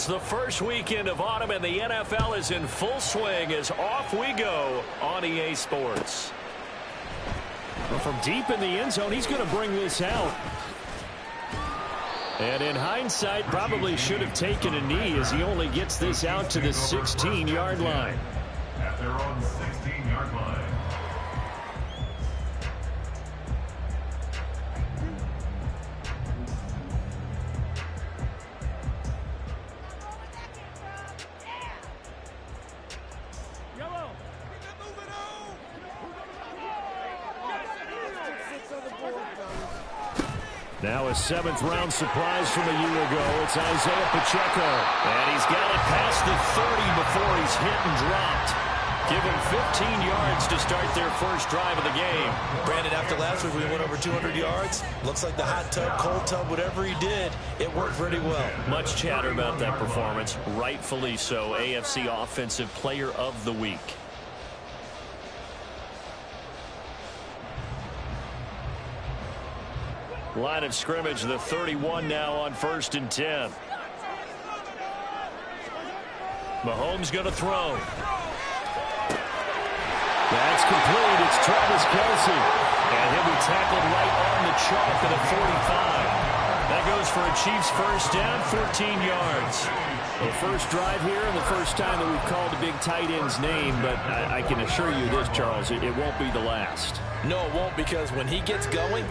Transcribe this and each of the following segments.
The first weekend of autumn and the NFL is in full swing as off we go on EA Sports. Well, from deep in the end zone, he's going to bring this out. And in hindsight, probably should have taken a knee as he only gets this out to the 16-yard line. At their own 16-yard line. Now a seventh-round surprise from a year ago. It's Isaiah Pacheco. And he's got it past the 30 before he's hit and dropped. Give him 15 yards to start their first drive of the game. Brandon, after last week we went over 200 yards. Looks like the hot tub, cold tub, whatever he did, it worked pretty well. Much chatter about that performance. Rightfully so. AFC Offensive Player of the Week. Line of scrimmage, the 31 now on 1st and 10. Mahomes going to throw. That's complete. It's Travis Kelce. And he'll be tackled right on the chalk at the 45. That goes for a Chiefs first down, 14 yards. The first drive here and the first time that we've called a big tight end's name, but I can assure you this, Charles, it won't be the last. No, it won't, because when he gets going,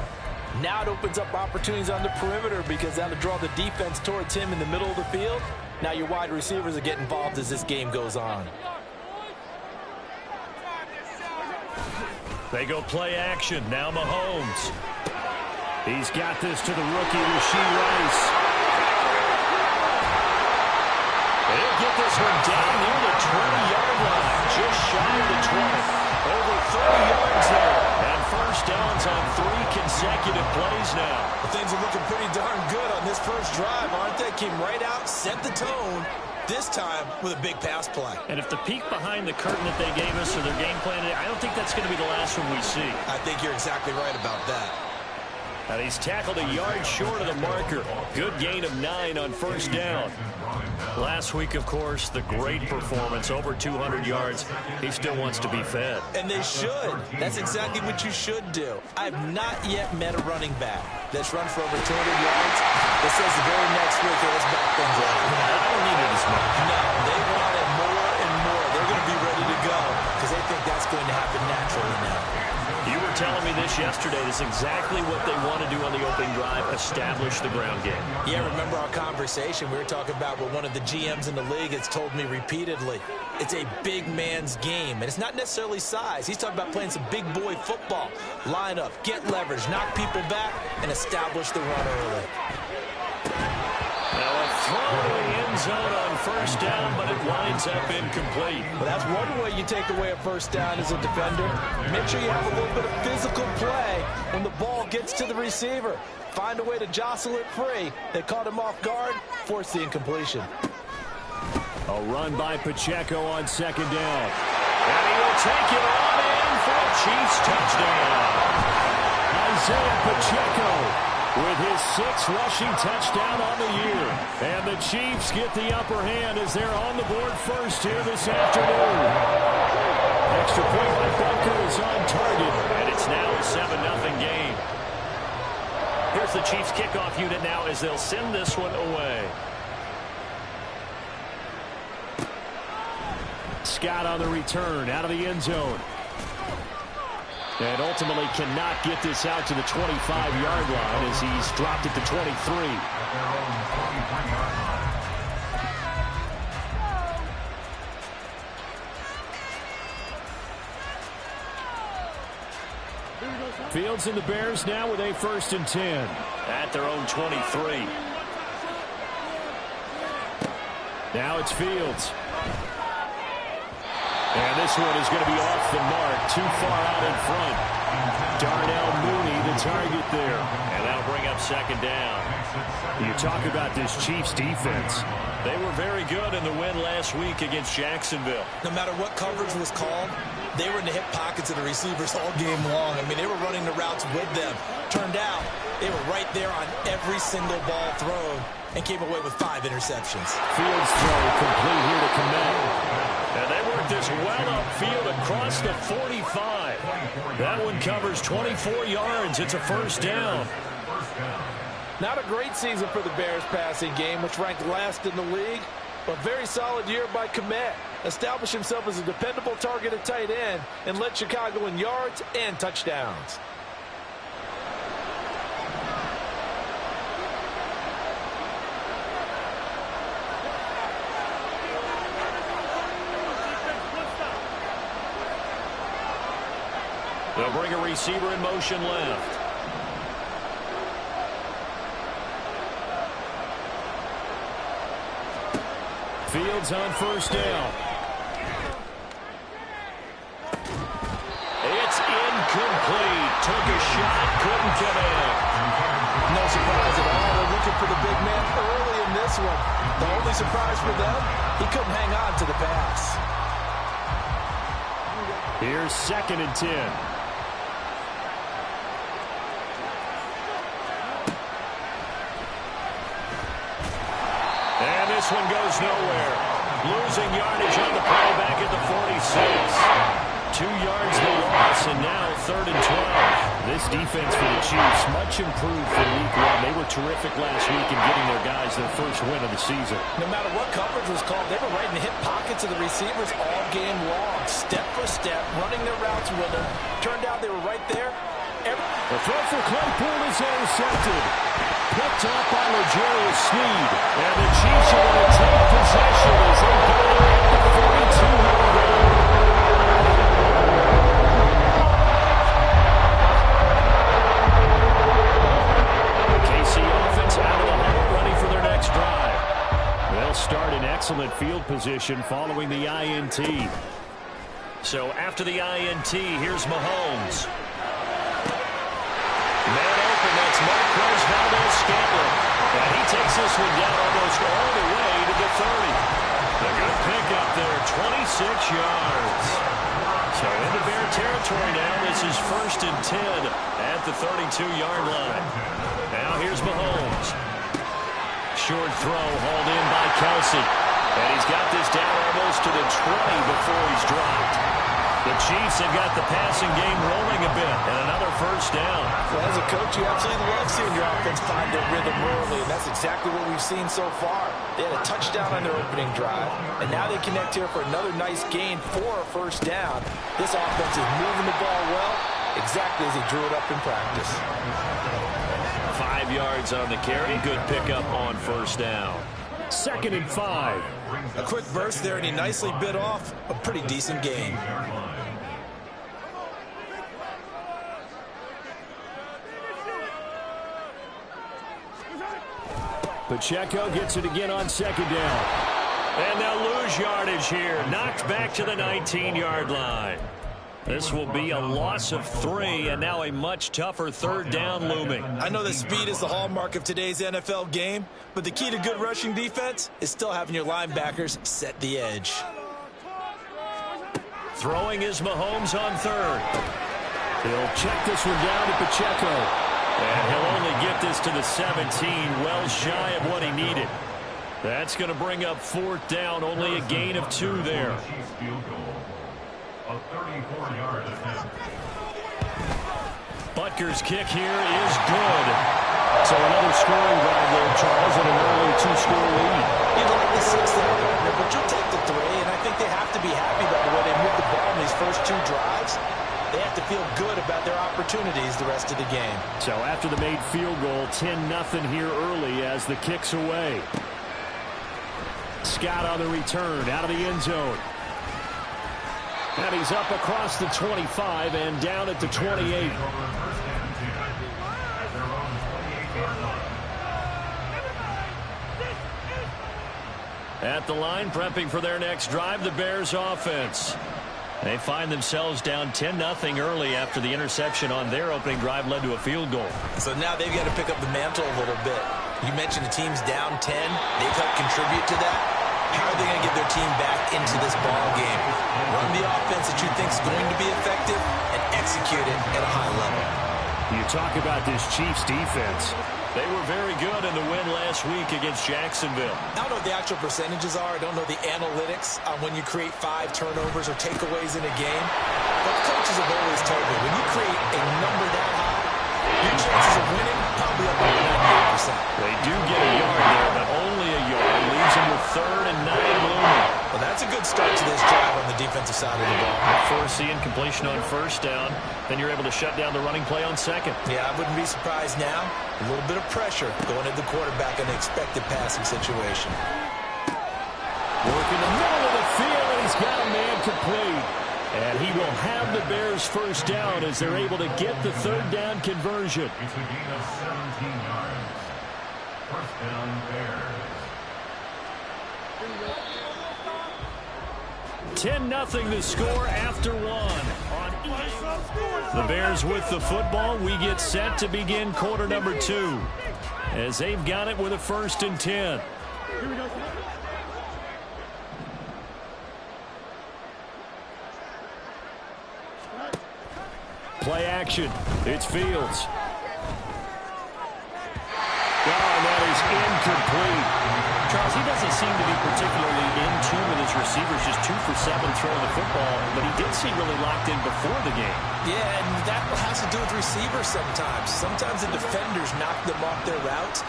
now it opens up opportunities on the perimeter because that'll draw the defense towards him in the middle of the field. Now your wide receivers will get involved as this game goes on. They go play action. Now Mahomes. He's got this to the rookie, Rashee Rice. They'll get this one down near the 20-yard line. Just shy of the 20. Over 30 yards there. And first downs on 3 consecutive plays now. Well, things are looking pretty darn good on this first drive, aren't they? Came right out, set the tone, this time with a big pass play. And if the peek behind the curtain that they gave us or their game plan, I don't think that's going to be the last one we see. I think you're exactly right about that. And he's tackled a yard short of the marker. Good gain of 9 on first down. Last week, of course, the great performance, over 200 yards. He still wants to be fed. And they should. That's exactly what you should do. I have not yet met a running back that's run for over 200 yards that says the very next week, hey, let's back things up. I don't need it as much. No, they want it more and more. They're going to be ready to go because they think that's going to happen naturally now. You were telling me this yesterday. This is exactly what they want to do on the opening drive, establish the ground game. Yeah, remember our conversation? We were talking about what one of the GMs in the league has told me repeatedly. It's a big man's game, and it's not necessarily size. He's talking about playing some big boy football. Line up, get leverage, knock people back, and establish the run early. Now a throw to the end zone on first down, but it winds up incomplete. Well, that's one way you take away a first down as a defender. Make sure you have a little bit of physical play when the ball gets to the receiver. Find a way to jostle it free. They caught him off guard, forced the incompletion. A run by Pacheco on second down. And he will take it on in for a Chiefs touchdown. Isaiah Pacheco with his 6th rushing touchdown on the year. And the Chiefs get the upper hand as they're on the board first here this afternoon. Extra point by Bunker is on target. And it's now a 7-0 game. Here's the Chiefs kickoff unit now as they'll send this one away. Scott on the return out of the end zone. And ultimately cannot get this out to the 25-yard line as he's dropped it to 23. Fields and the Bears now with a 1st and 10. At their own 23. Now it's Fields. And this one is going to be off the mark, too far out in front. Darnell Mooney, the target there. And that'll bring up second down. You talk about this Chiefs defense. They were very good in the win last week against Jacksonville. No matter what coverage was called, they were in the hip pockets of the receivers all game long. I mean, they were running the routes with them. Turned out, They were right there on every single ball thrown and came away with 5 interceptions. Fields throw complete here to Komet. And they work this well upfield across the 45. That one covers 24 yards. It's a first down. Not a great season for the Bears passing game, which ranked last in the league. A very solid year by Komet. Established himself as a dependable target at tight end and led Chicago in yards and touchdowns. They'll bring a receiver in motion left. Fields on first down. It's incomplete. Took a shot, couldn't get in. No surprise at all. They're looking for the big man early in this one. The only surprise for them, he couldn't hang on to the pass. Here's 2nd and 10. This one goes nowhere. Losing yardage on the play back at the 46. 2 yards the loss, and now 3rd and 12. This defense for the Chiefs, much improved from week 1. They were terrific last week in getting their guys their first win of the season. No matter what coverage was called, they were right in the hip pockets of the receivers all game long. Step for step, running their routes with them. Turned out they were right there. The throw for Claypool is intercepted. Picked up by L'Jarius Sneed. And the Chiefs are going to take possession as they go at the 42-yard line. The KC offense out of the huddle, ready for their next drive. They'll start in excellent field position following the INT. So after the INT, here's Mahomes. Man open, that's Marquez Valdez-Scantling. And he takes this one down almost all the way to the 30. A good pickup there, 26 yards. So into Bear territory now. This is 1st and 10 at the 32-yard line. Now here's Mahomes. Short throw hauled in by Kelsey. And he's got this down almost to the 20 before he's dropped. The Chiefs have got the passing game rolling a bit, and another first down. Well, as a coach, you absolutely love seeing your offense find their rhythm early, and that's exactly what we've seen so far. They had a touchdown on their opening drive, and now they connect here for another nice gain for a first down. This offense is moving the ball well, exactly as he drew it up in practice. 5 yards on the carry. Good pickup on first down. 2nd and 5. A quick burst there, and he nicely bit off a pretty decent gain. Pacheco gets it again on 2nd down. And they'll lose yardage here. Knocked back to the 19-yard line. This will be a loss of 3, and now a much tougher 3rd down looming. I know that speed is the hallmark of today's NFL game, but the key to good rushing defense is still having your linebackers set the edge. Throwing is Mahomes on 3rd. He'll check this one down to Pacheco. And he'll only get this to the 17, well shy of what he needed. That's going to bring up 4th down, only a gain of 2 there. A 34-yard attempt. Butker's kick here is good. So another scoring drive there, Charles, and an early 2-score lead. You'd like the 6th there, partner, but you'll take the 3, and I think they have to be happy about the way they moved the ball in these first 2 drives. They have to feel good about their opportunities the rest of the game. So after the made field goal, 10-0 here early as the kick's away. Scott on the return, out of the end zone. And he's up across the 25 and down at the 28. At the line, prepping for their next drive, the Bears offense. They find themselves down 10-0 early after the interception on their opening drive led to a field goal. So now they've got to pick up the mantle a little bit. You mentioned the team's down 10. They've helped contribute to that. How are they going to get their team back into this ball game? Run the offense that you think is going to be effective and execute it at a high level. You talk about this Chiefs defense. They were very good in the win last week against Jacksonville. I don't know what the actual percentages are. I don't know the analytics on when you create 5 turnovers or takeaways in a game. But coaches have always told me, when you create a number that high, your chances of winning probably up over 98%. They do get a yard there, but only a yard. Leaves them with 3rd and 9 looming. Well, that's a good start to this drive on the defensive side of the ball. Force the incompletion on 1st down. Then you're able to shut down the running play on 2nd. Yeah, I wouldn't be surprised now. A little bit of pressure going at the quarterback in an expected passing situation. Working the middle of the field, and he's got a man complete. And he will have the Bears 1st down as they're able to get the 3rd down conversion. It's a gain of 17 yards. 1st down, Bears. 10-0 the score after 1. The Bears with the football. We get set to begin quarter number 2 as they've got it with a 1st and 10. Play action. It's Fields. Oh, that is incomplete. Charles, he doesn't seem to be particularly in tune with his receivers, just 2 for 7 throwing the football, but he did seem really locked in before the game. Yeah, and that has to do with receivers sometimes. Sometimes the defenders knock them off their routes,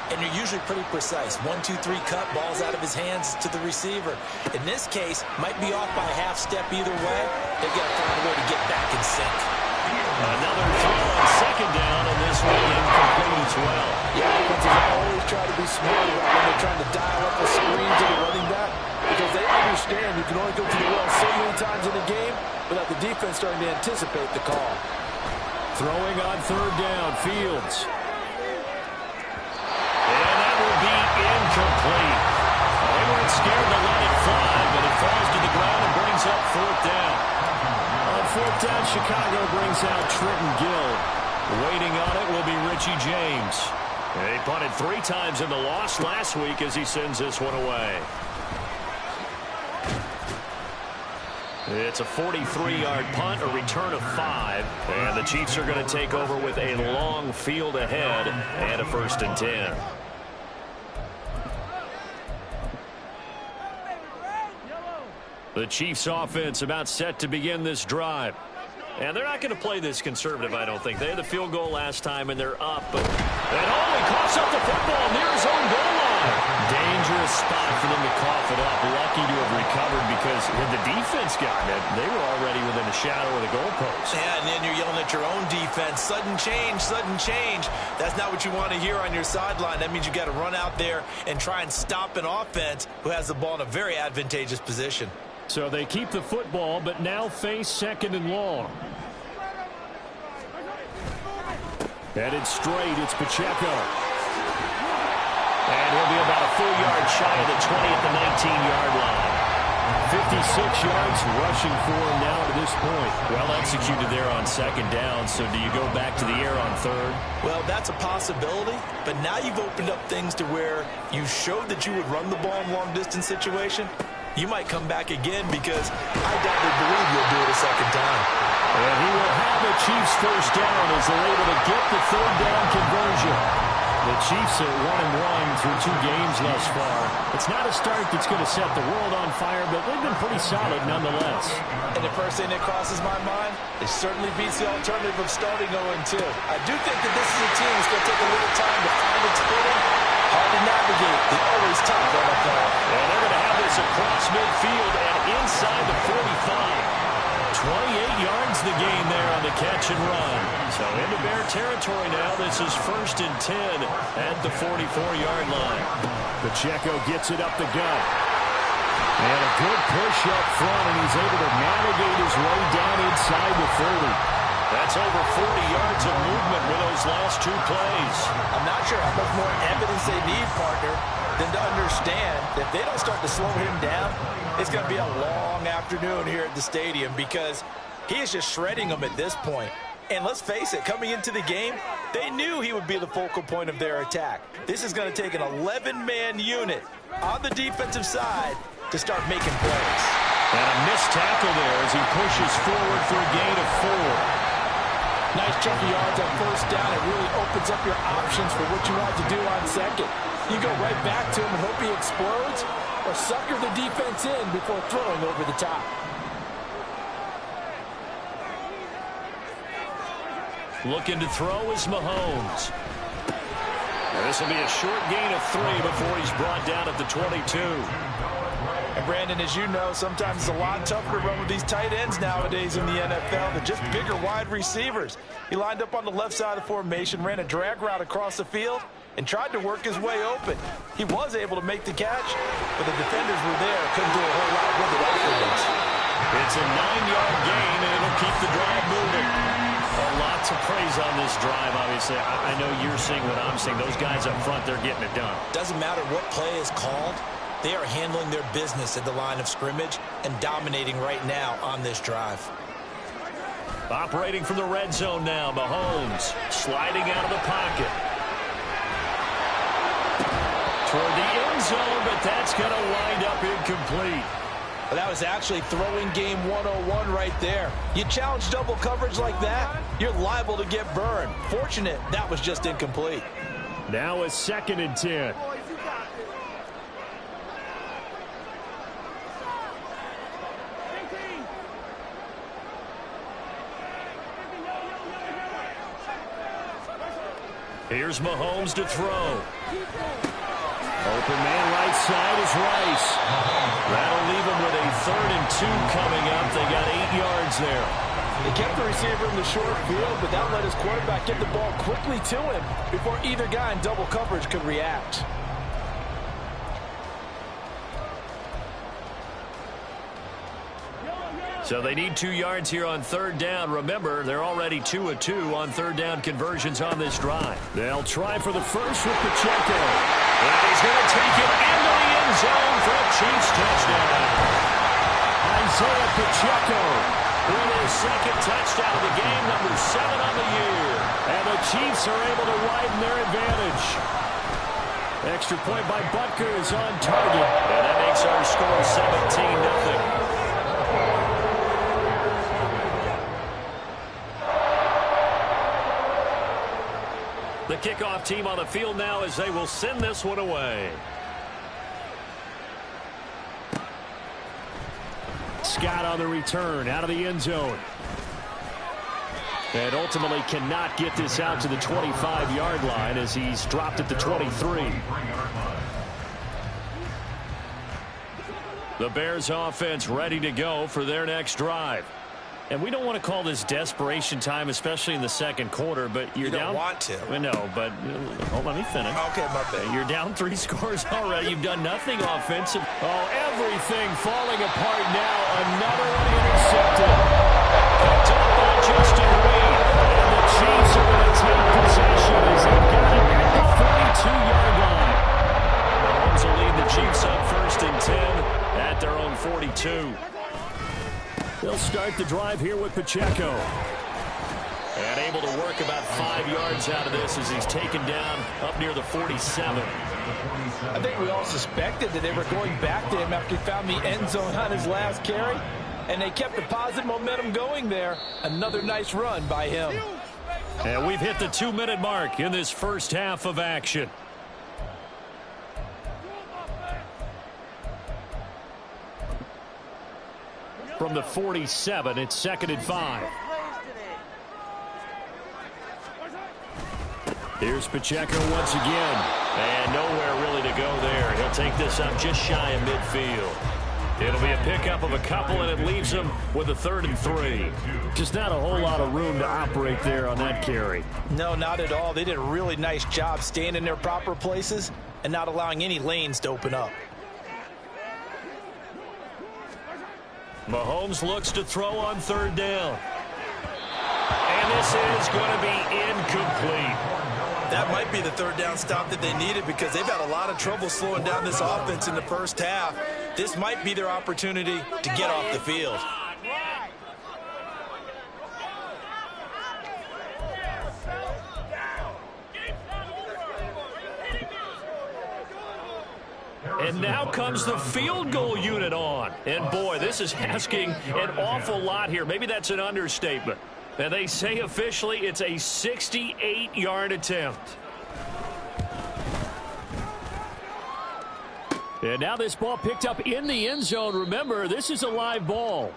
and they're usually pretty precise. 1, 2, 3 cut, balls out of his hands to the receiver. In this case, might be off by a half step either way. They've got to find a way to get back in sync. Another throw on 2nd down, and this one incomplete as well. Yeah, offenses always try to be smart about when they're trying to dial up a screen to the running back because they understand you can only go to the well so many times in a game without the defense starting to anticipate the call. Throwing on 3rd down, Fields. And that will be incomplete. They weren't scared to let it fly, but it falls to the ground and brings up 4th down. On 4th down, Chicago brings out Trenton Gill. Waiting on it will be Richie James. They punted 3 times in the loss last week as he sends this one away. It's a 43-yard punt, a return of 5, and the Chiefs are going to take over with a long field ahead and a 1st and 10. The Chiefs offense about set to begin this drive. And they're not going to play this conservative, I don't think. They had the field goal last time, and they're up. But he coughs up the football near his own goal line. Dangerous spot for them to cough it up. Lucky to have recovered because had the defense gotten it, they were already within a shadow of the goalpost. Yeah, and then you're yelling at your own defense. Sudden change, sudden change. That's not what you want to hear on your sideline. That means you got to run out there and try and stop an offense who has the ball in a very advantageous position. So they keep the football, but now face 2nd and long. Headed straight, it's Pacheco. And he'll be about a full yard shy of the 20 at the 19-yard line. 56 yards rushing for him now to this point. Well executed there on 2nd down, so do you go back to the air on 3rd? Well, that's a possibility, but now you've opened up things to where you showed that you would run the ball in long-distance situation. You might come back again because I doubtly believe you'll do it a 2nd time. And he will have the Chiefs 1st down as they're able to get the 3rd down conversion. The Chiefs are 1-1 through 2 games thus far. It's not a start that's going to set the world on fire, but they've been pretty solid nonetheless. And the first thing that crosses my mind, it certainly beats the alternative of starting 0-2. I do think that this is a team that's going to take a little time to find its footing. Hard to navigate the always tough NFL. And they're going to have this across midfield and inside the 45. 28 yards the gain there on the catch and run. So into Bear territory now. This is 1st and 10 at the 44-yard line. Pacheco gets it up the gut. And a good push up front, and he's able to navigate his way down inside the 30. That's over 40 yards of movement with those last 2 plays. I'm not sure how much more evidence they need, partner, than to understand that if they don't start to slow him down, it's going to be a long afternoon here at the stadium because he is just shredding them at this point. And let's face it, coming into the game, they knew he would be the focal point of their attack. This is going to take an 11-man unit on the defensive side to start making plays. And a missed tackle there as he pushes forward for a gain of 4. Nice chunk of yards on first down. It really opens up your options for what you want to do on second. You go right back to him and hope he explodes, or sucker the defense in before throwing over the top. Looking to throw is Mahomes. This will be a short gain of 3 before he's brought down at the 22. And Brandon, as you know, sometimes it's a lot tougher to run with these tight ends nowadays in the NFL. They're just bigger wide receivers. He lined up on the left side of the formation, ran a drag route across the field, and tried to work his way open. He was able to make the catch, but the defenders were there. Couldn't do a whole lot with it afterwards. It's a 9-yard gain, and it'll keep the drive moving. Lots of praise on this drive, obviously. I know you're seeing what I'm seeing. Those guys up front, they're getting it done. Doesn't matter what play is called. They are handling their business at the line of scrimmage and dominating right now on this drive. Operating from the red zone now, Mahomes sliding out of the pocket. Toward the end zone, but that's going to wind up incomplete. Well, that was actually throwing game 101 right there. You challenge double coverage like that, you're liable to get burned. Fortunate that was just incomplete. Now a 2nd and 10. Here's Mahomes to throw. Open man right side is Rice. That'll leave him with a 3rd and 2 coming up. They got 8 yards there. They kept the receiver in the short field, but that let his quarterback get the ball quickly to him before either guy in double coverage could react. So they need 2 yards here on 3rd down. Remember, they're already 2 of 2 on 3rd down conversions on this drive. They'll try for the first with Pacheco. And he's going to take it into the end zone for a Chiefs touchdown. Isaiah Pacheco with his 2nd touchdown of the game, number 7 on the year. And the Chiefs are able to widen their advantage. Extra point by Butker is on target. And that makes our score 17-0. The kickoff team on the field now as they will send this one away. Scott on the return out of the end zone. And ultimately cannot get this out to the 25-yard line as he's dropped at the 23. The Bears offense ready to go for their next drive. And we don't want to call this desperation time, especially in the 2nd quarter, but you're down. You don't want to. No, but let me finish. Okay, my bad. You're down 3 scores already. You've done nothing offensive. Oh, everything falling apart now. Another one intercepted. Picked up by Justin Reed. And the Chiefs are going to take possession as they've got it at the 42-yard line. Mahomes will lead the Chiefs up 1st and 10 at their own 42. They'll start the drive here with Pacheco. And able to work about 5 yards out of this as he's taken down up near the 47. I think we all suspected that they were going back to him after he found the end zone on his last carry. And they kept the positive momentum going there. Another nice run by him. And we've hit the 2-minute mark in this first half of action. From the 47, it's 2nd and 5. Here's Pacheco once again. And nowhere really to go there. He'll take this up just shy of midfield. It'll be a pickup of a couple, and it leaves him with a 3rd and 3. Just not a whole lot of room to operate there on that carry. No, not at all. They did a really nice job staying in their proper places and not allowing any lanes to open up. Mahomes looks to throw on 3rd down. And this is going to be incomplete. That might be the 3rd down stop that they needed because they've had a lot of trouble slowing down this offense in the first half. This might be their opportunity to get off the field. And now comes the field goal unit on. And boy, this is asking an awful lot here. Maybe that's an understatement. And they say officially it's a 68-yard attempt. And now this ball picked up in the end zone. Remember, this is a live ball.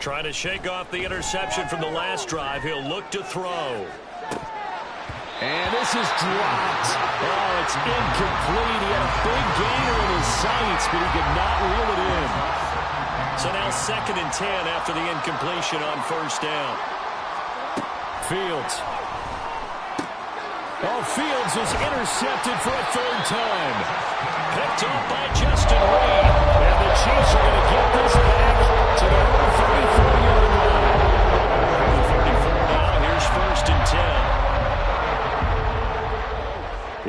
Trying to shake off the interception from the last drive. He'll look to throw. And this is dropped. Oh, it's incomplete. He had a big gainer in his sights, but he could not reel it in. So now 2nd and 10 after the incompletion on first down. Fields. Oh, Fields is intercepted for a 3rd time. Picked off by Justin Reed. And the Chiefs are going to get this back to their own 34-yard line. 34 now. Here's 1st and 10.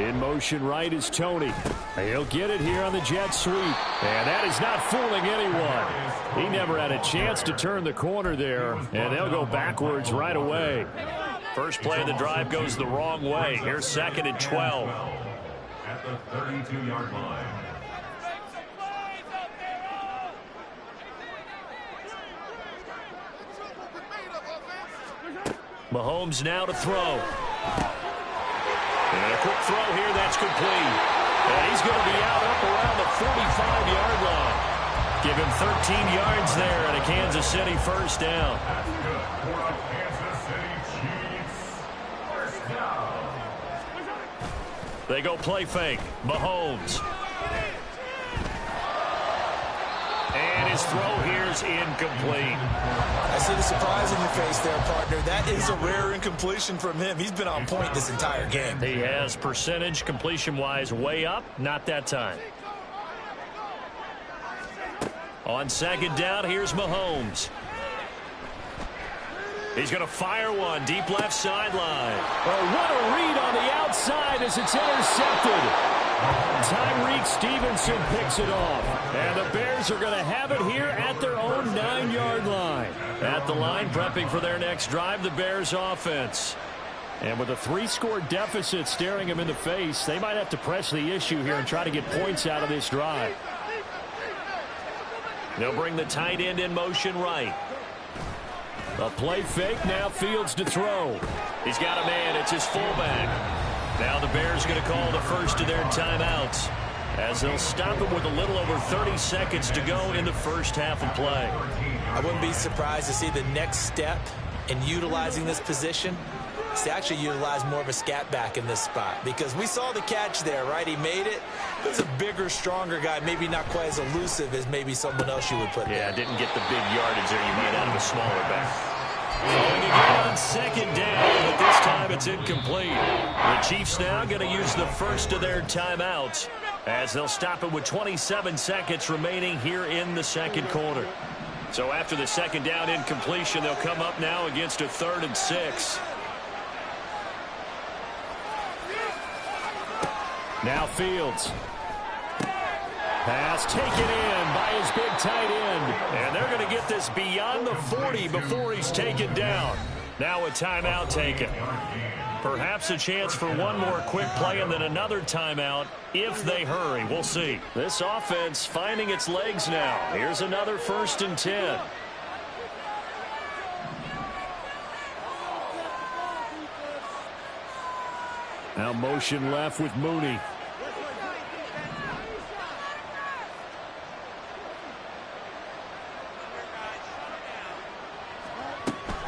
In motion right is Tony. He'll get it here on the jet sweep. And that is not fooling anyone. He never had a chance to turn the corner there. And they'll go backwards right away. First play of the drive goes the wrong way. Here's 2nd and 12. At the 32-yard line. Mahomes now to throw. And a quick throw here, that's complete. And he's going to be out up around the 45-yard line. Give him 13 yards there and a Kansas City first down. That's good for the Kansas City Chiefs. First down. They go play fake. Mahomes. And his throw here is incomplete. I see the surprise in your face there, partner. That is a rare incompletion from him. He's been on point this entire game. He has percentage completion-wise way up. Not that time. On 2nd down, here's Mahomes. He's going to fire one deep left sideline. Oh, what a read on the outside as it's intercepted. Tyreek Stevenson picks it off. And the Bears are going to have it here at their own 9-yard line. At the line, prepping for their next drive, the Bears offense. And with a 3-score deficit staring him in the face, they might have to press the issue here and try to get points out of this drive. They'll bring the tight end in motion right. A play fake, now Fields to throw. He's got a man, it's his fullback. Now the Bears going to call the first of their timeouts as they'll stop him with a little over 30 seconds to go in the first half of play. I wouldn't be surprised to see the next step in utilizing this position is to actually utilize more of a scat back in this spot, because we saw the catch there, right? He made it. He was a bigger, stronger guy, maybe not quite as elusive as maybe someone else you would put there. Yeah, didn't get the big yardage there you might out of a smaller back. Going again on 2nd down, but this time it's incomplete. The Chiefs now going to use the first of their timeouts as they'll stop it with 27 seconds remaining here in the 2nd quarter. So after the 2nd down incompletion, they'll come up now against a 3rd and 6. Now Fields. Pass taken in by his big tight end. And they're going to get this beyond the 40 before he's taken down. Now a timeout taken. Perhaps a chance for one more quick play and then another timeout if they hurry. We'll see. This offense finding its legs now. Here's another 1st and 10. Now motion left with Mooney.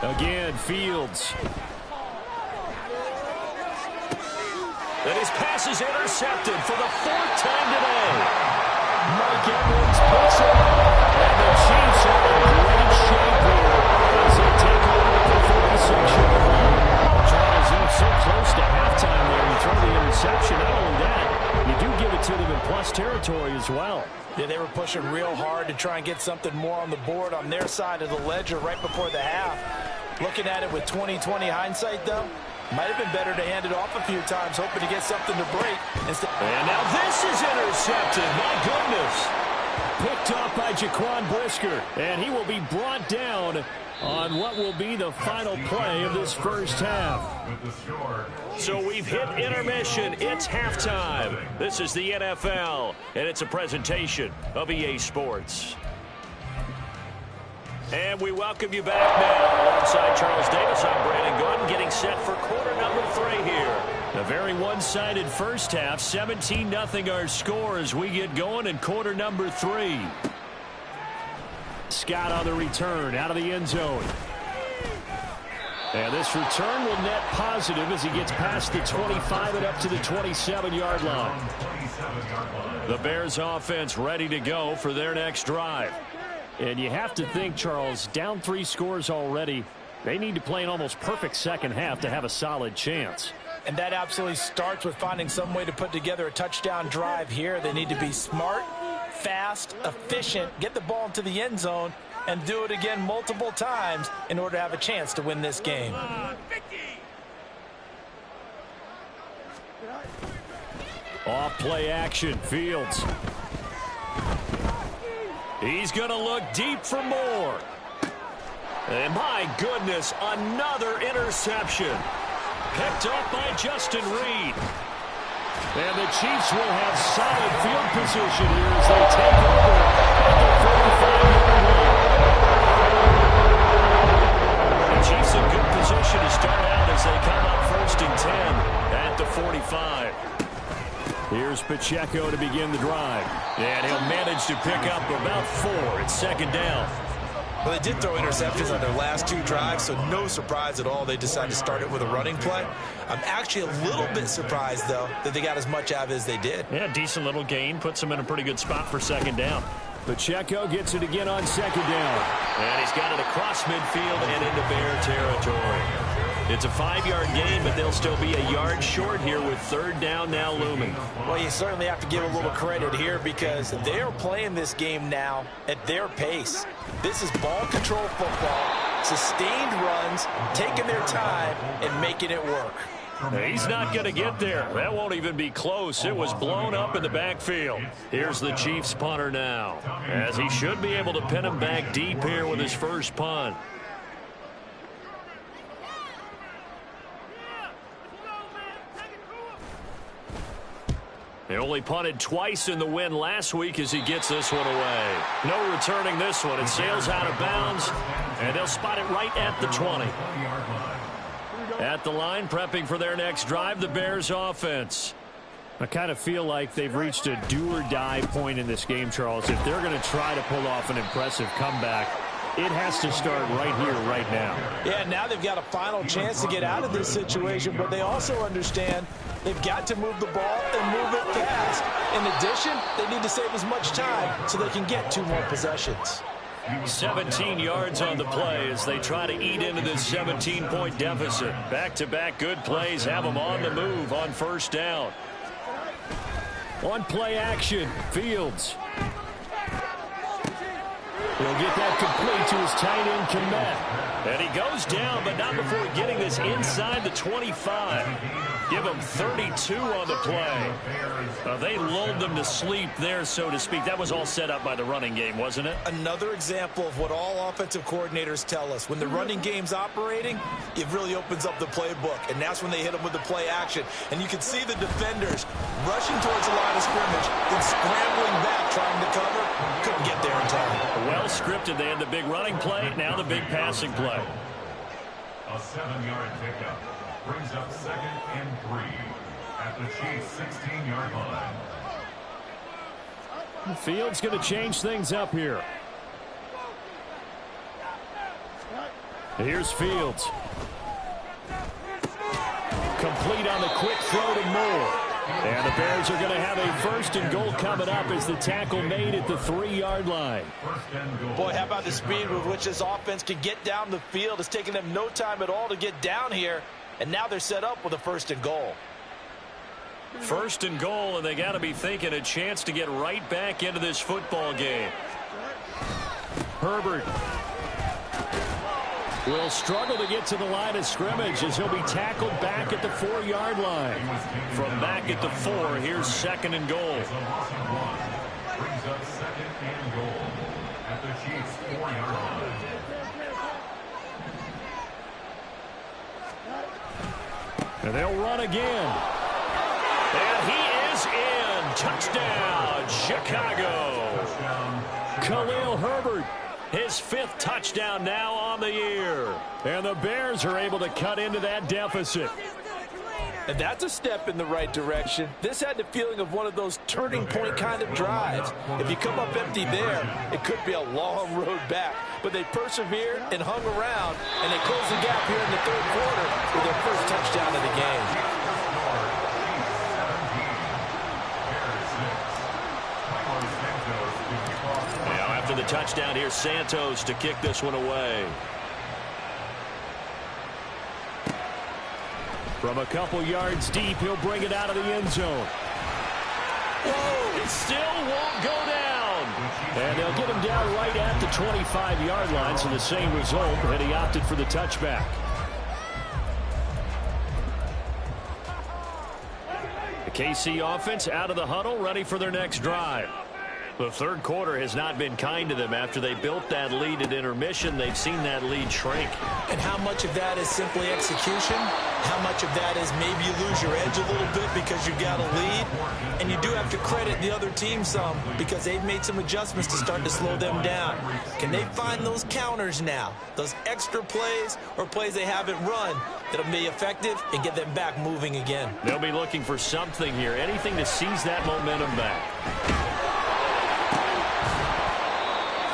Again, Fields. And his pass is intercepted for the 4th time today. Mike Edwards picks it up. And the Chiefs are in great shape here as they take over the 40-section line. Charles, you're so close to halftime there. You throw the interception. Not only that, you do give it to them in plus territory as well. Yeah, they were pushing real hard to try and get something more on the board on their side of the ledger right before the half. Looking at it with 20/20 hindsight, though, might have been better to hand it off a few times, hoping to get something to break. And now this is intercepted. My goodness. Picked off by Jaquan Brisker, and he will be brought down on what will be the final play of this first half. So we've hit intermission. It's halftime. This is the NFL, and it's a presentation of EA Sports. And we welcome you back now. Alongside Charles Davis, I'm Brandon Gordon, getting set for quarter number 3 here. A very one-sided first half, 17-0 our score as we get going in quarter number 3. Scott on the return, out of the end zone. And this return will net positive as he gets past the 25 and up to the 27-yard line. The Bears offense ready to go for their next drive. And you have to think, Charles, down 3 scores already. They need to play an almost perfect second half to have a solid chance. And that absolutely starts with finding some way to put together a touchdown drive here. They need to be smart, fast, efficient, get the ball into the end zone, and do it again multiple times in order to have a chance to win this game. Off play action, Fields. He's going to look deep for more. And my goodness, another interception. Picked up by Justin Reed. And the Chiefs will have solid field position here as they take over at the 45-yard line. The Chiefs in good position to start out as they come up 1st and 10 at the 45. Here's Pacheco to begin the drive. And he'll manage to pick up about 4. It's 2nd down. Well, they did throw interceptions on their last 2 drives, so no surprise at all they decided to start it with a running play. I'm actually a little bit surprised, though, that they got as much out of it as they did. Yeah, decent little gain. Puts them in a pretty good spot for 2nd down. Pacheco gets it again on 2nd down. And he's got it across midfield and into Bear territory. It's a 5-yard gain, but they'll still be a yard short here with 3rd down now looming. Well, you certainly have to give a little credit here because they are playing this game now at their pace. This is ball control football, sustained runs, taking their time, and making it work. He's not going to get there. That won't even be close. It was blown up in the backfield. Here's the Chiefs punter now, as he should be able to pin him back deep here with his first punt. He only punted twice in the win last week as he gets this one away. No returning this one. It sails out of bounds, and they'll spot it right at the 20. At the line, prepping for their next drive, the Bears offense. I kind of feel like they've reached a do-or-die point in this game, Charles. If they're going to try to pull off an impressive comeback, it has to start right here, right now. Yeah, now they've got a final chance to get out of this situation, but they also understand they've got to move the ball and move it fast. In addition, they need to save as much time so they can get 2 more possessions. 17 yards on the play as they try to eat into this 17-point deficit. Back-to-back good plays have them on the move on 1st down. On play action, Fields. He'll get that complete to his tight end, Kmet. And he goes down, but not before getting this inside the 25. Give them 32 on the play. They lulled them to sleep there, so to speak. That was all set up by the running game, wasn't it? Another example of what all offensive coordinators tell us. When the running game's operating, it really opens up the playbook, and that's when they hit them with the play action. And you can see the defenders rushing towards the line of scrimmage, then scrambling back, trying to cover. Couldn't get there in time. Well scripted. They had the big running play, now the big passing play. A 7-yard pickup brings up 2nd and 3 at the Chiefs' 16-yard line. Fields going to change things up here. Here's Fields. Complete on the quick throw to Moore. And the Bears are going to have a 1st and goal coming up as the tackle made at the 3-yard line. Boy, how about the speed with which this offense can get down the field? It's taking them no time at all to get down here. And now they're set up with a 1st and goal. 1st and goal, and they got to be thinking a chance to get right back into this football game. Herbert will struggle to get to the line of scrimmage as he'll be tackled back at the 4-yard line. From back at the 4, here's 2nd and goal. Brings up 2nd the Chiefs' 4-yard line. And they'll run again. And he is in. Touchdown, Chicago. Khalil Herbert. His 5th touchdown now on the year. And the Bears are able to cut into that deficit. And that's a step in the right direction. This had the feeling of one of those turning point kind of drives. If you come up empty there, it could be a long road back. But they persevered and hung around, and they closed the gap here in the 3rd quarter with their first touchdown of the game. Now after the touchdown, here's Santos to kick this one away. From a couple yards deep, he'll bring it out of the end zone. Whoa, it still won't go down. And they'll get him down right at the 25-yard line, so the same result, and he opted for the touchback. The KC offense out of the huddle, ready for their next drive. The 3rd quarter has not been kind to them. After they built that lead at intermission, they've seen that lead shrink. And how much of that is simply execution? How much of that is maybe you lose your edge a little bit because you've got a lead? And you do have to credit the other team some because they've made some adjustments to start to slow them down. Can they find those counters now? Those extra plays or plays they haven't run that'll be effective and get them back moving again? They'll be looking for something here, anything to seize that momentum back.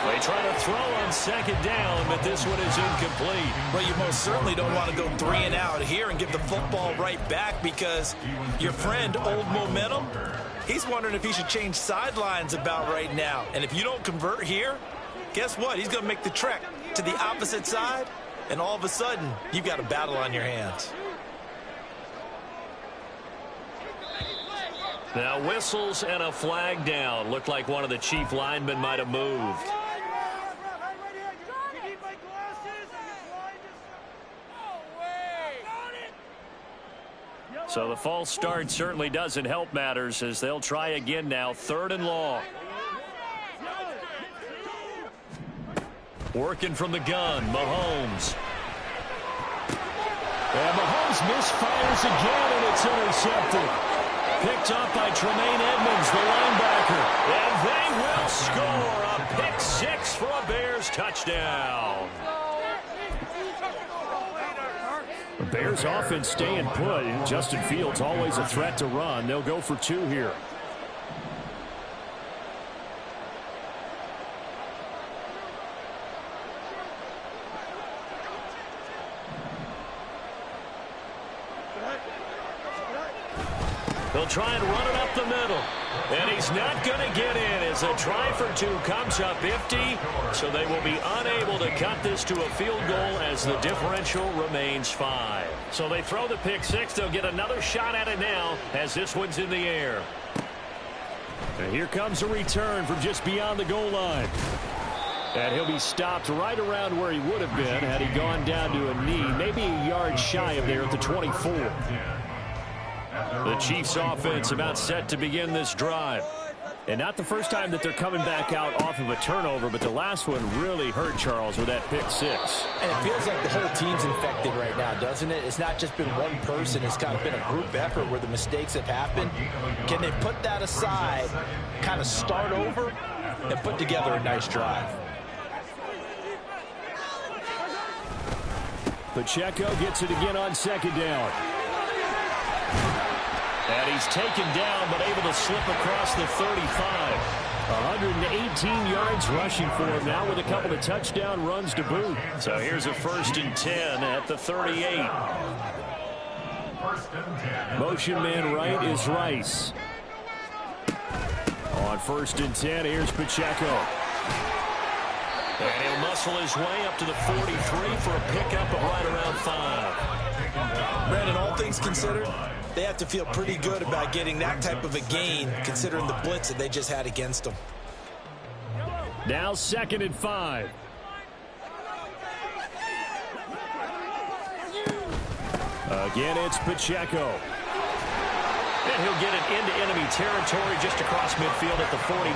They try to throw on 2nd down, but this one is incomplete. Well, you most certainly don't want to go 3 and out here and give the football right back because your friend, Old Momentum, he's wondering if he should change sidelines about right now. And if you don't convert here, guess what? He's going to make the trek to the opposite side, and all of a sudden, you've got a battle on your hands. Now whistles and a flag down. Looked like one of the Chief linemen might have moved. So the false start certainly doesn't help matters as they'll try again now. 3rd and long. Working from the gun, Mahomes. And Mahomes misfires again, and it's intercepted. Picked up by Tremaine Edmonds, the linebacker. And they will score a pick 6 for a Bears touchdown. The Bears offense staying put. Justin Fields always a threat to run. They'll go for 2 here. They'll try and run it up the middle. And he's not going to get in as a try for 2 comes up empty. So they will be unable to cut this to a field goal as the differential remains 5. So they throw the pick 6. They'll get another shot at it now as this one's in the air. And here comes a return from just beyond the goal line. And he'll be stopped right around where he would have been had he gone down to a knee, maybe a yard shy of there at the 24. The Chiefs offense about set to begin this drive. And not the first time that they're coming back out off of a turnover, but the last one really hurt Charles with that pick 6. And it feels like the whole team's infected right now, doesn't it? It's not just been one person. It's kind of been a group effort where the mistakes have happened. Can they put that aside, kind of start over, and put together a nice drive? Pacheco gets it again on 2nd down. And he's taken down, but able to slip across the 35. 118 yards rushing for him now with a couple of touchdown runs to boot. So here's a 1st and 10 at the 38. Motion man right is Rice. On 1st and 10, here's Pacheco. And he'll muscle his way up to the 43 for a pickup of right around 5. Brandon, all things considered, they have to feel pretty good about getting that type of a gain considering the blitz that they just had against them. Now 2nd and 5. Again, it's Pacheco. And he'll get it into enemy territory just across midfield at the 49.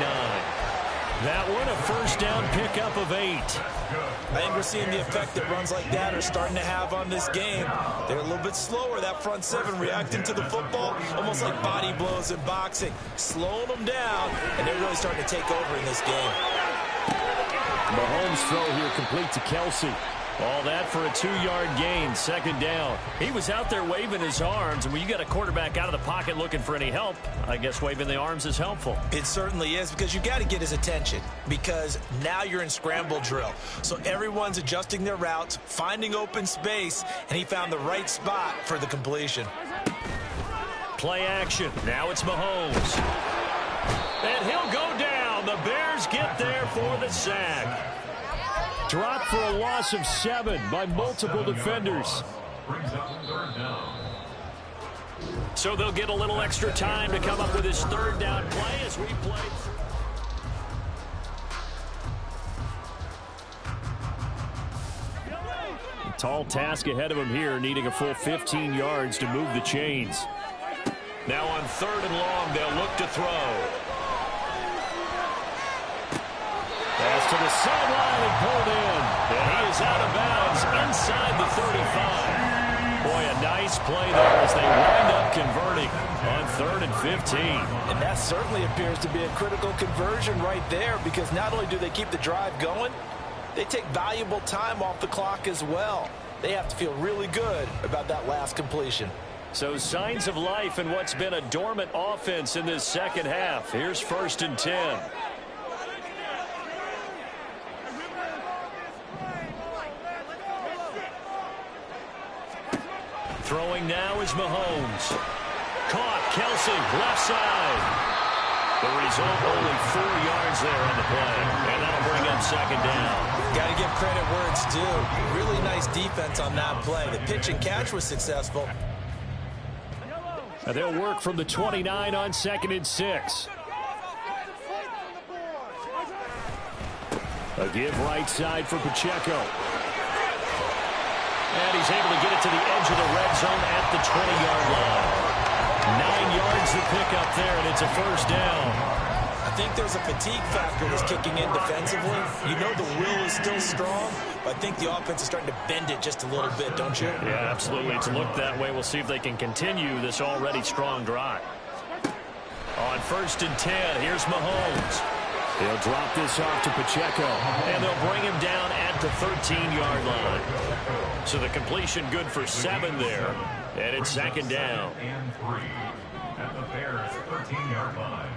That one, a first down pickup of 8. I think we're seeing the effect that runs like that are starting to have on this game. They're a little bit slower, that front seven, reacting to the football, almost like body blows in boxing, slowing them down, and they're really starting to take over in this game. Mahomes' throw here complete to Kelsey. All that for a 2-yard gain, second down. He was out there waving his arms, and when you got a quarterback out of the pocket looking for any help, I guess waving the arms is helpful. It certainly is, because you got to get his attention, because now you're in scramble drill. So everyone's adjusting their routes, finding open space, and he found the right spot for the completion. Play action. Now it's Mahomes. And he'll go down. The Bears get there for the sack. Dropped for a loss of 7 by multiple defenders. So they'll get a little extra time to come up with his third down play as we play. A tall task ahead of him here, needing a full 15 yards to move the chains. Now on 3rd and long, they'll look to throw. Pass to the sideline and pulled in. And he is out of bounds inside the 35. Boy, a nice play there as they wind up converting on 3rd and 15. And that certainly appears to be a critical conversion right there, because not only do they keep the drive going, they take valuable time off the clock as well. They have to feel really good about that last completion. So signs of life in what's been a dormant offense in this second half. Here's 1st and 10. Throwing now is Mahomes. Caught, Kelsey, left side. The result, only 4 yards there on the play. And that'll bring up 2nd down. Got to give credit where it's due. Really nice defense on that play. The pitch and catch was successful. And they'll work from the 29 on 2nd and 6. A give right side for Pacheco. And he's able to get it to the edge of the red zone at the 20-yard line. 9 yards to pick up there, and it's a first down. I think there's a fatigue factor that's kicking in defensively. You know the will is still strong, but I think the offense is starting to bend it just a little bit, don't you? Yeah, absolutely. It's looked that way. We'll see if they can continue this already strong drive. On 1st and 10, here's Mahomes. They'll drop this off to Pacheco. And they'll bring him down at the 13-yard line. So the completion good for 7 there. And it's 2nd down. And 3 at the Bears' 13-yard line.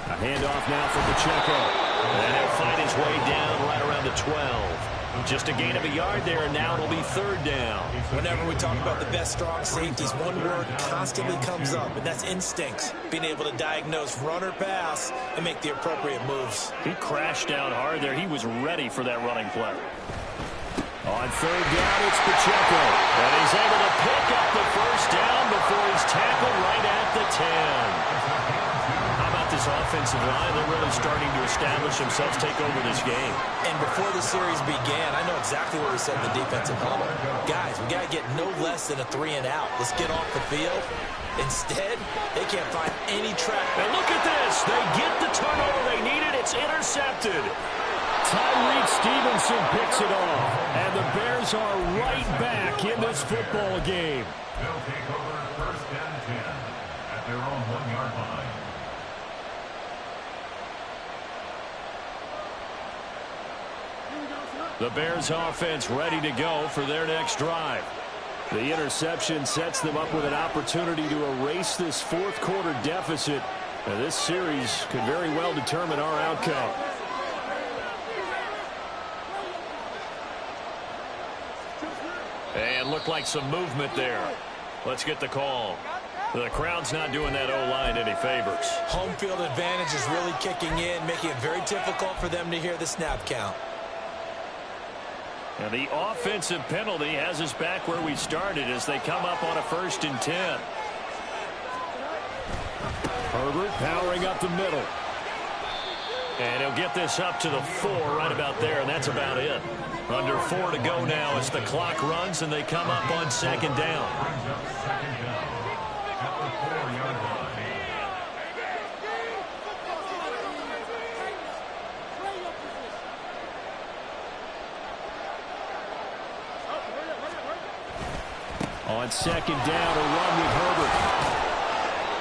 A handoff now for Pacheco. And he'll find his way down right around the 12. Just a gain of a yard there, and now it'll be 3rd down. Whenever we talk about the best strong safeties, one word constantly comes up, and that's instincts. Being able to diagnose run or pass and make the appropriate moves. He crashed down hard there. He was ready for that running play. On 3rd down, it's Pacheco. And he's able to pick up the first down before he's tackled right at the 10. How about this offensive line? They're really starting to establish themselves, take over this game. And before the series began, I know exactly what we said in the defensive huddle. Guys, we got to get no less than a 3 and out. Let's get off the field. Instead, they can't find any track. And look at this. They get the turnover they needed. It's intercepted. Tyreek Stevenson picks it off. And the Bears are right back in this football game. They'll take over 1st and 10 at their own 1-yard line. The Bears offense ready to go for their next drive. The interception sets them up with an opportunity to erase this 4th quarter deficit. And this series could very well determine our outcome. And looked like some movement there. Let's get the call. The crowd's not doing that O-line any favors. Home field advantage is really kicking in, making it very difficult for them to hear the snap count. And the offensive penalty has us back where we started as they come up on a 1st and 10. Herbert powering up the middle. And he'll get this up to the 4 right about there, and that's about it. Under 4 to go now as the clock runs and they come up on 2nd down. On second down, a run with Herbert.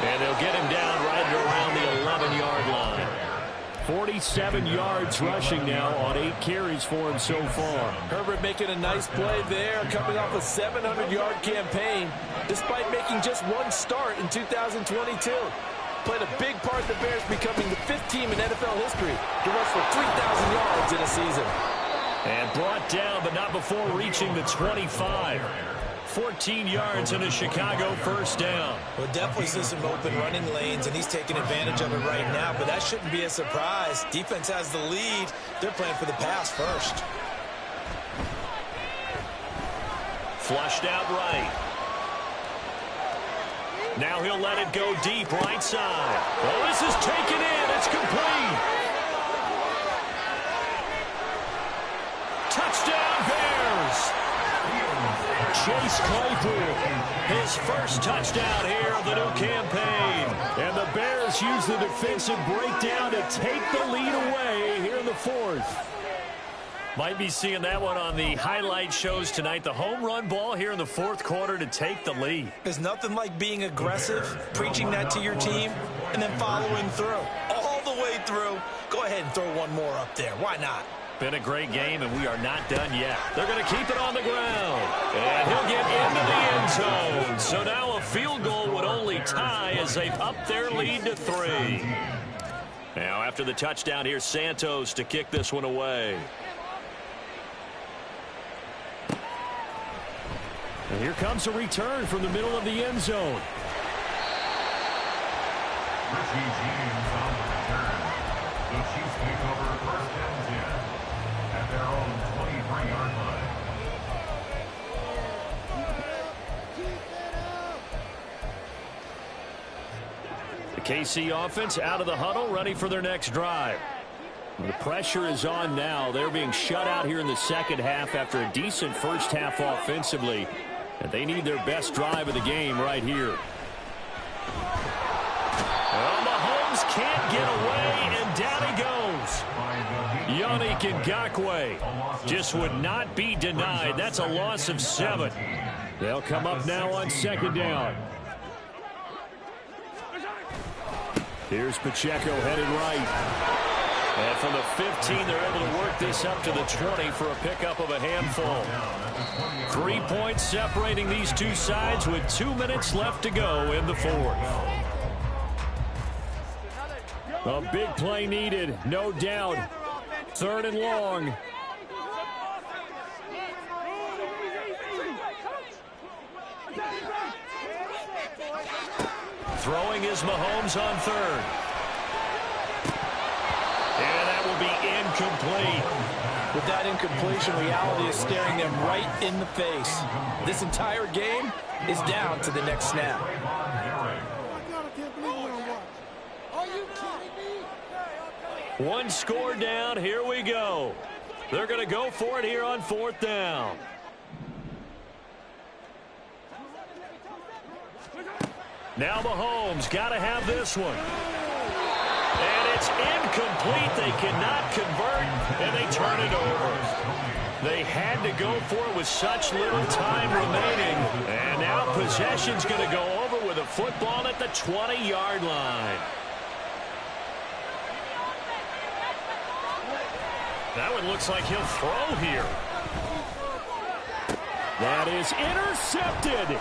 And they'll get him down right around the 11-yard line. 47 yards rushing now on 8 carries for him so far. Herbert making a nice play there, coming off a 700-yard campaign, despite making just one start in 2022. Played a big part in the Bears becoming the 5th team in NFL history to rush for 3,000 yards in a season. And brought down, but not before reaching the 25. 14 yards and a Chicago first down. Well, definitely see some open running lanes, and he's taking advantage of it right now, but that shouldn't be a surprise. Defense has the lead. They're playing for the pass first. Flushed out right. Now he'll let it go deep right side. Oh, this is taken in. It's complete. Touchdown Bears. Chase Claypool, his first touchdown here of the new campaign. And the Bears use the defensive breakdown to take the lead away here in the 4th. Might be seeing that one on the highlight shows tonight. The home run ball here in the 4th quarter to take the lead. There's nothing like being aggressive, preaching that to your team, and then following through. All the way through. Go ahead and throw one more up there. Why not? Been a great game, and we are not done yet. They're going to keep it on the ground. And he'll get into the end zone. So now a field goal would only tie as they up their lead to 3. Now after the touchdown, here's Santos to kick this one away. And here comes a return from the middle of the end zone. Richie James on the return. The Chiefs take over first and 10 at their own 23-yard line. The KC offense out of the huddle, ready for their next drive. The pressure is on now. They're being shut out here in the second half after a decent first half offensively. And they need their best drive of the game right here. Well, Mahomes can't get away, and down he goes. Yannick Ngakoue just would not be denied. That's a loss of 7. They'll come up now on second down. Here's Pacheco headed right. And from the 15, they're able to work this up to the 20 for a pickup of a handful. 3 points separating these two sides with 2 minutes left to go in the 4th. A big play needed, no doubt. 3rd and long. Throwing is Mahomes on 3rd. And that will be incomplete. With that incompletion, reality is staring them right in the face. This entire game is down to the next snap. One score down. Here we go. They're going to go for it here on 4th down. Now Mahomes got to have this one. And it's incomplete. They cannot convert, and they turn it over. They had to go for it with such little time remaining. And now possession's going to go over with a football at the 20-yard line. That one looks like he'll throw here. That is intercepted.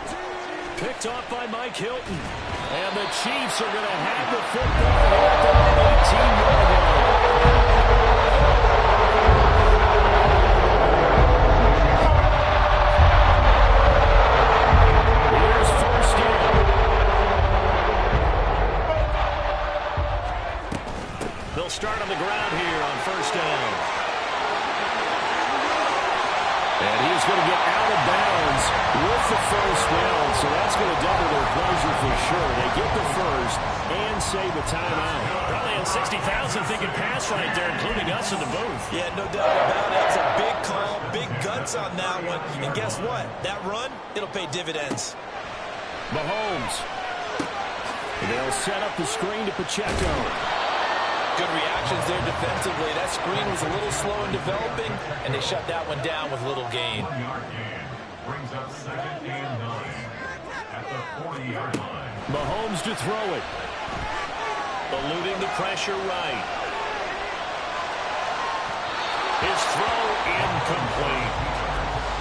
Picked off by Mike Hilton. And the Chiefs are going to have the football here at the 18-yard line. Here's first down. They'll start on the ground here on first down. And he's going to get out of bounds with the first down, so that's going to double their pleasure for sure. They get the first and save a timeout. Probably had 60,000 thinking pass right there, including us in the booth. Yeah, no doubt about it. It's a big call, big guts on that one. And guess what? That run, it'll pay dividends. Mahomes. They'll set up the screen to Pacheco. Good reactions there defensively. That screen was a little slow in developing, and they shut that one down with little gain. brings up 2nd and 9 at the 40-yard line. Mahomes to throw it. Eluding the pressure right. His throw incomplete.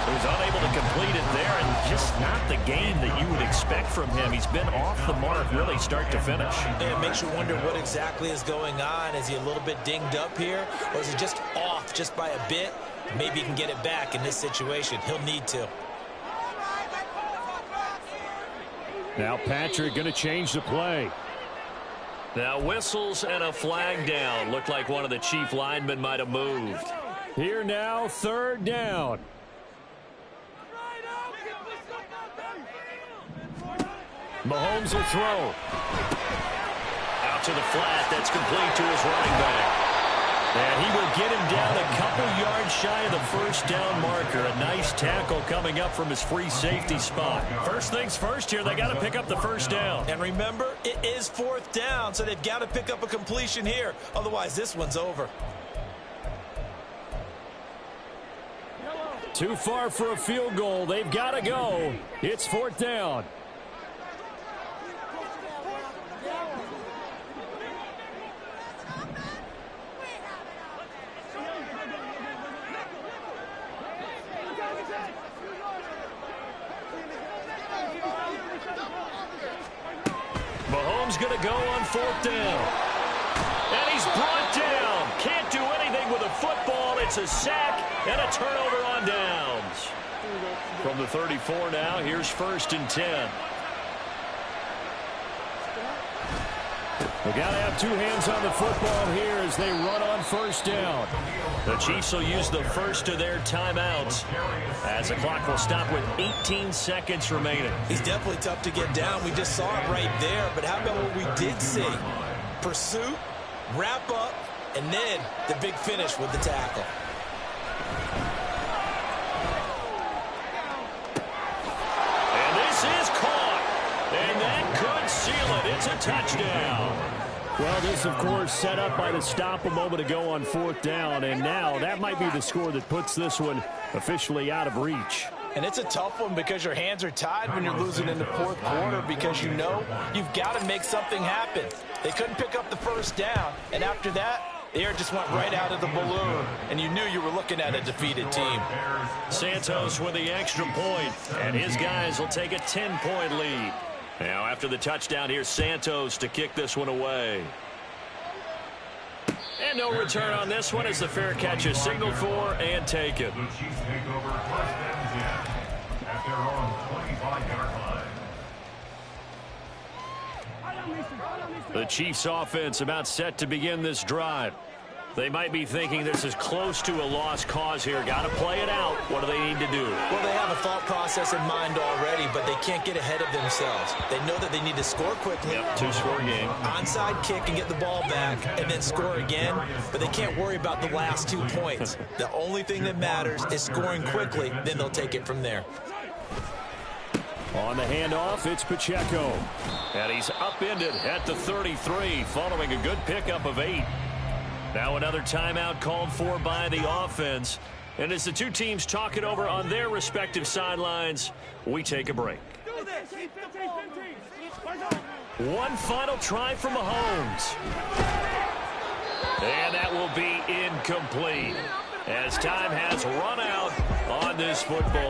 He was unable to complete it there, and just not the game that you would expect from him. He's been off the mark really start to finish. It makes you wonder what exactly is going on. Is he a little bit dinged up here, or is he just off just by a bit? Maybe he can get it back in this situation. He'll need to. Now Patrick going to change the play. Now whistles and a flag down. Looked like one of the Chief linemen might have moved. Here now, 3rd down. Mahomes will throw. Out to the flat. That's complete to his running back. And he will get him down a couple yards shy of the 1st down marker. A nice tackle coming up from his free safety spot. First things first here, they got to pick up the 1st down. And remember, it is 4th down, so they've got to pick up a completion here. Otherwise, this one's over. Too far for a field goal. They've got to go. It's 4th down. Mahomes going to go on 4th down. And he's brought down. Can't do anything with a football. It's a sack and a turnover on downs. From the 34 now, here's 1st and 10. They got to have 2 hands on the football here as they run on 1st down. The Chiefs will use the first of their timeouts as the clock will stop with 18 seconds remaining. He's definitely tough to get down. We just saw it right there. But how about what we did see? Pursuit, wrap up, and then the big finish with the tackle. And this is caught. And that could seal it. It's a touchdown. Well, this, of course, set up by the stop a moment ago on 4th down, and now that might be the score that puts this one officially out of reach. And it's a tough one because your hands are tied when you're losing in the 4th quarter because you know you've got to make something happen. They couldn't pick up the 1st down, and after that, the air just went right out of the balloon, and you knew you were looking at a defeated team. Santos with the extra point, and his guys will take a 10-point lead. Now, after the touchdown, here's Santos to kick this one away. And no return on this one as the fair catch is signaled for and taken. The Chiefs take over 1st and 10 at their own 25-yard line. The Chiefs offense about set to begin this drive. They might be thinking this is close to a lost cause here. Got to play it out. What do they need to do? Well, they have a thought process in mind already, but they can't get ahead of themselves. They know that they need to score quickly. Yep, 2-score game. Onside kick and get the ball back and then score again, but they can't worry about the last 2 points. The only thing that matters is scoring quickly, then they'll take it from there. On the handoff, it's Pacheco. And he's upended at the 33 following a good pickup of 8. Now another timeout called for by the offense. And as the two teams talk it over on their respective sidelines, we take a break. One final try from Mahomes. And that will be incomplete as time has run out on this football.